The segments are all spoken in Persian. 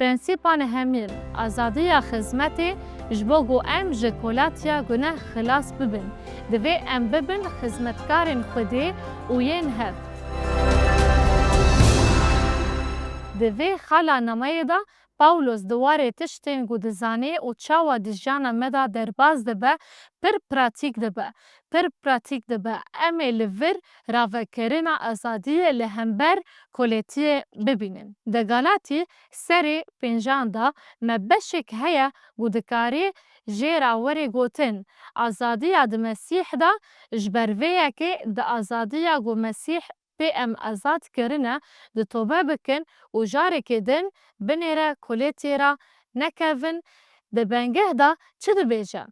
پرنسیپان همین آزادی خدمتی جبو گو ام جکولاتیا گناه خلاص ببن دوی ام ببن خدمتکارن خودی و ین هف دوی خالا نمای دا پاولوس دواره تشتین گو دزانه و چاوا دجانا مدا درباز دبه پر پراتیک دبه امی لور راوکرنا آزادی لهمبر کولیتی ببینن. دگالاتی سری پنجان دا مبشک هیا گو دکاری جیرا وری گوتن آزادی د مسیح دا جبرویه که دا آزادی گو مسیح پی ام آزاد کرنه د توبه بکن و جاره که دن بنیره کولیتی را نکوین د بنگه دا چه دو بیجه؟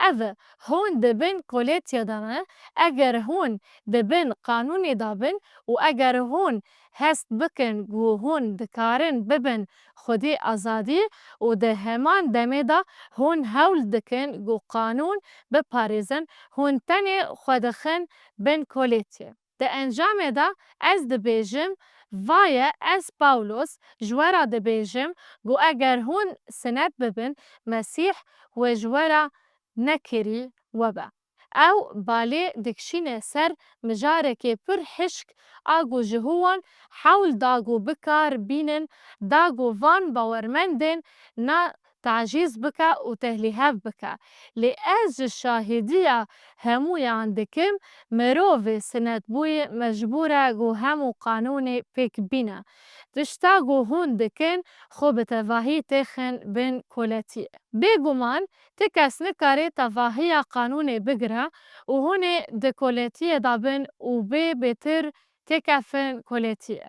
اوه هون دبن کولیتی دانه اگر هون دبن قانونی دابن و اگر هون هست بکن گو هون دکارن ببن خودی آزادی و ده همان دمی دا هون هول دکن گو قانون بپاریزن هون تنی خودخن بن کولیتی. ده انجام دا از دبیجم وای از پاولوس جوارا دبیجم گو اگر هون سند ببن مسیح و جوارا نکری وبا او بالی دکشین سر مجاره که پر حشک آگو جهوان حول داگو بکار بینن داگو وان باورمندن نا تعجیز بکا و تهلیهف بکا لی از شاهدیه هموی عندکم مروف سند بوی مجبوره گو همو قانون پیک بینه دشتا گو هون دکن خوب تواهی تخن بین کولتی بگومان تکس نکاره تواهی قانون بگره و هون ده کولتی دابن و بهتر تکفن کولتی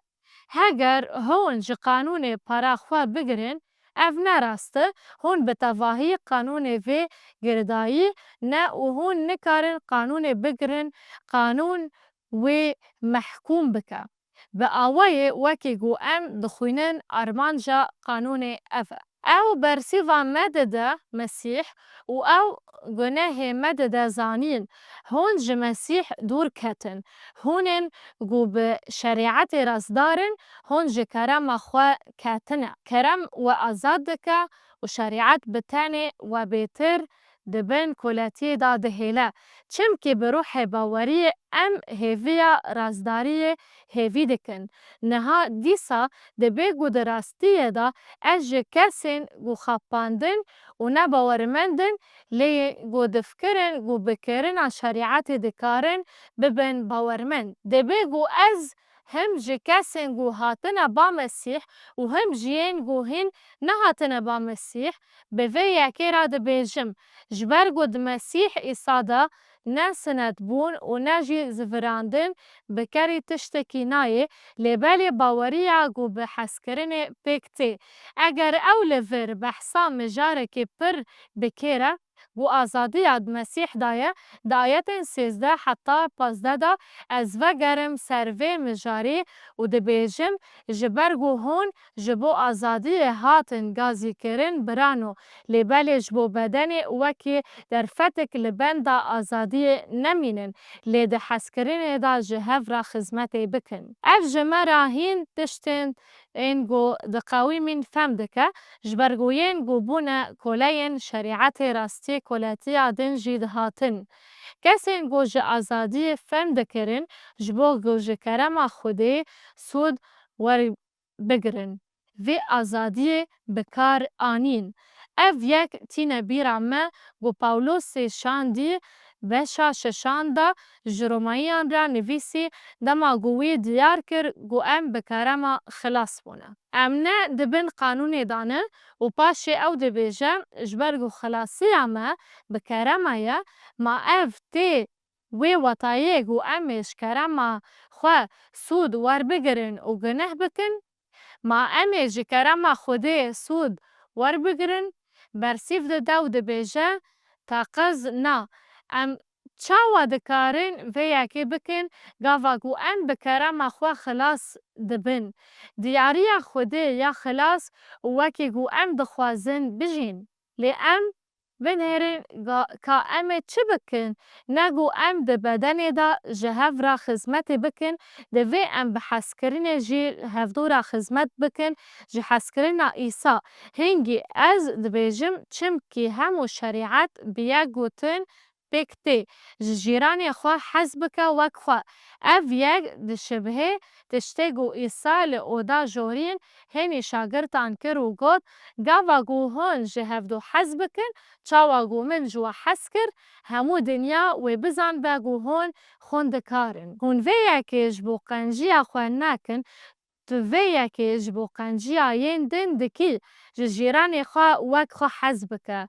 هگر هون جه قانون پراخواه بگرن اف نراسته هون به تواهی قانون وی گردایی نه و هون نکارن قانون بگرن قانون وی محکوم بکه به آوای وکی گو ام دخوینن ارمانجا قانون افه او برسیوا مدده مسیح و او گناه مدده زانین هون جه مسیح دور کتن هونن گو به شریعت رازدارن هون جه کرم خواه کتنه کرم و آزاد دکه و شریعت بتانه و بیتر دبن کولتی دا دهیله چم که بروح باوری ام هیویا رازداری هیوی دکن نها دیسا دبی گو دراستی دا از جه کسین گو خپاندن و نباورمندن لی گو دفکرن گو بکرن شریعت دکارن ببن باورمند دبی گو از هم جه کسین گو هاتن با مسیح و هم جین گو هین نه هاتن با مسیح به وی یکی را دبیجم جبر گو د مسیح ایسادا نه سند بون و نه جی زفراندن بکری تشتکی نایه لیبالی باوری گو به حس کرن پیکتی اگر اول بحثا مجاره که پر بکره گو آزادی د مسیح دایه دایت 13 حتی 15 دا از وگرم سروی مجاری و دبیجم جبر گو هون جبو آزادی هاتن گازی کرن برانو لیبالی جبو بدنی وکی در فتک لبند آزادی نمینن لی ده حس کرن دا جهف را خزمتی بکن اف جمرا هین تشتن این گو دقاوی من فهم دکه جبرگوین گو بونه کولین شریعت راستی کولاتی آدن جید هاتن کسین گو جه آزادی فهم دکرن جبو گو جه کرم خودی سود ور بگرن وی آزادی بکار آنین اف یک تینه بیرامه گو پاولوس شاندی وشا ششانده جرومایان را نویسی دما گوی دیار کر گو ام بکارما خلاص بونه ام نه دبن قانون دانه و پاشه او دبیجه جبر گو خلاصی امه بکارما یا ما اف تی وی وطایه گو امش کرما خواه سود ور بگرن و گنه بکن ما امش کرما خوده سود ور بگرن برسیف ده دو دبیجه تاقز نه ام چاوا دکارن و یکی بکن گاوا گو ام بکرم خواه خلاص دبن دیاری خوده یا خلاص وکی گو ام دخوازن بجین لی ام بنهرن کا ام چه بکن نگو ام ده بدن دا جهف را خدمت بکن ده وی ام بحث کرن جی هفدو را خدمت بکن جی حس کرن ایسا هنگی از ده بیجم چم کی همو شریعت بیا گوتن بکتی جیران خواه حزبک وک خواه اف یک ده شبهه تشتگو ایسا لعودا جورین هنی شاگرتان کرو گوت گاوا گو هون جی هفدو حزبکن چاوا گو من جوا حس کر همو دنیا و بزن بگو هون خوندکارن هون ویا که جبو قنجیا خواه نکن تو ویا که جبو قنجیا ین دن دکی جیران خواه وک خواه حز بکه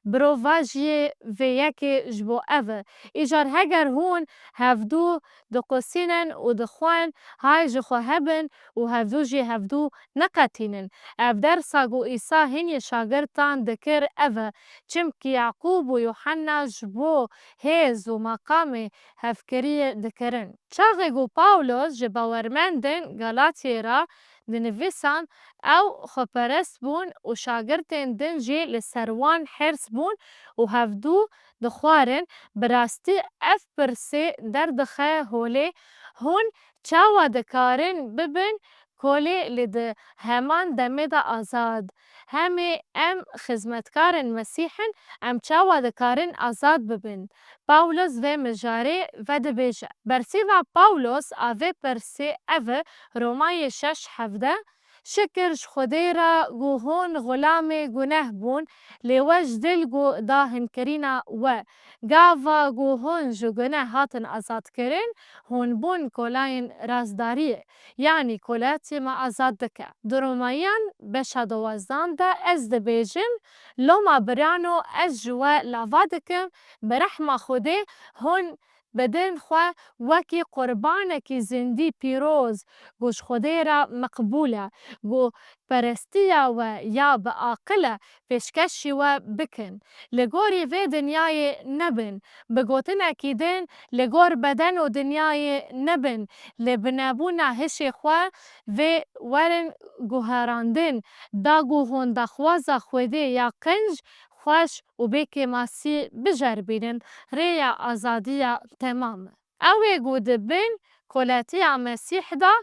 برو واجی ویا که جبو اوه ایجار هگر هون هفدو دو قسینن و دخوان های جخوا هبن و هفدو جی هفدو نقتینن اف درسا گو ایسا هنی شاگرتان دکر اوه چمکی یعقوب و یوحنا جبو هیز و مقام هفکری دکرن چاقی گو پاولوس جباورمندن گالاتی را دنویسان او خپرست بون و شاگرتن دن جی لسروان حرس بون و هفدو دخوارن براستی اف پرسی در دخه هولی هون چاوا دکارن ببن کولی لده همان دمه دا آزاد همه ام خدمتکارن مسیحن ام چاوا دکارن آزاد ببن پاولوس و مجاره و دبیجه برسی و پاولوس آوه پرسی اوه رومای 6:17 شکرش خودی را گو هون غلام گناه بون لیوش دل گو داهن کرینا و گاوا گو هون جو گناه هاتن آزاد کرن هون بون کولاین رازداریه یعنی کولاتی ما آزاد دکه درومایان بشه 12 ده از دبیجم لوما برانو از جوا لاوا دکم برحمه خودی هون بدن خواه وکی قربانه کی زندی پیروز گوش خودی را مقبوله گو پرستیا و یا بعاقله پیشکشی و بکن لگوری و دنیای نبن بگوتن اکیدن لگور بدن و دنیای نبن لبنابون هشی خواه و ورن گوهراندن دا گوهون دا خوازا خودی یا قنج خوش و بیکی ماسی بجربینن ریا آزادی تمام اوی گود بین کولاتی مسیح دا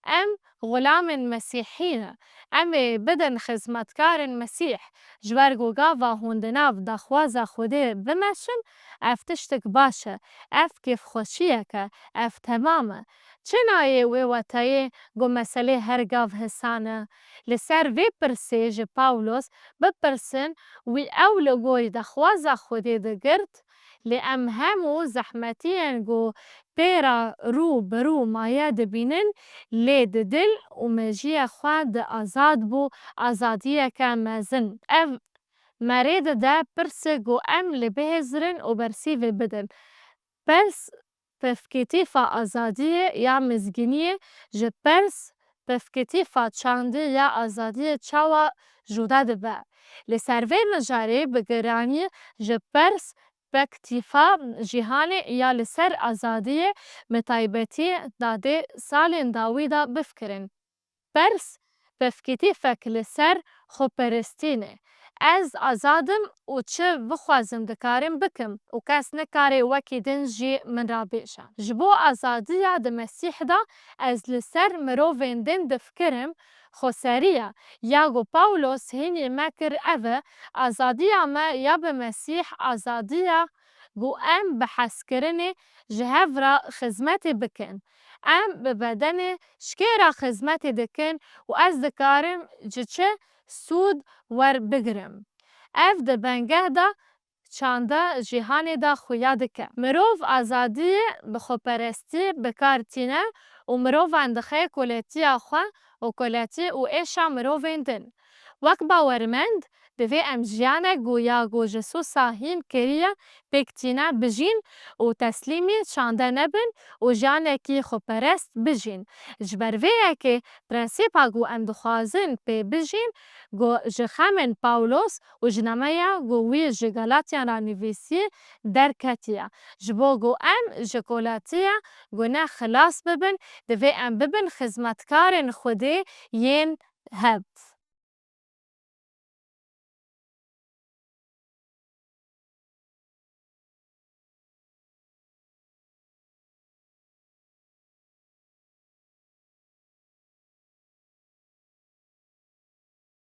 ام غلام مسیحین ام بدن خدمتکار مسیح جوارگو گاوا هوندناف دا خوازا خوده بمشن اف تشتک باشه اف کیف خوشیه که اف تمامه چنای وی وطایه گو مسئله هر گاو حسانه لسر وی پرسی جه پاولوس بپرسن وی اولو گوی دا خوازا خوده ده گرد لی ام همو زحمتین گو پیرا رو برو مایه دبینن لی ده دل و مجیه خواه ده آزاد بو آزادیه که مزن اف مرید ده پرسی گو ام لی بهزرن و برسی وی بدن پس پفکتیفا آزادیه یا مزگینیه جه پرس پفکتیفا چانده یا آزادیه چاوا جوده ده به لسروی مجاره بگرانی جه پرس پکتیفا جیهانه یا لسر آزادیه مطایبتی داده سالین داویدا بفکرن پرس پفکتیفا لسر خوپرستینه از آزادم و چه بخوازم دکارم بکم و کس نکاره وکی دن جی من را بیشه جبو آزادیا ده مسیح دا از لسر مروفین دن دفکرم خسریه یا گو پاولوس هینی مکر اوه آزادیا ما یا به مسیح آزادیا گو ام بحث کرنه جهف را خدمت بکن ام به بدن شکی را خدمت دکن و از دکارم جچه سود ور بگرم اف ده بنگه دا چانده جیهان دا خویا دکه مروف آزادی بخو پرستی بکار تینه و مروف اندخه کولیتی آخوا و کولیتی و ایشا مروف اندن وک باورمند دوی ام جیانه گویا گو جسوسا هین کریه پکتینه بجین و تسلیمی چانده نبن و جیانه کی خو پرست بجین جبرویه که پرنسیپا گو اندخوازن پی بجین گو جخمن پاولوس و جنمه گو وی جگالاتیان را نویسی در کتیه جبو گو ام جگالاتیه گو نه خلاص ببن دوی ام ببن خدمتکارن خوده ین هب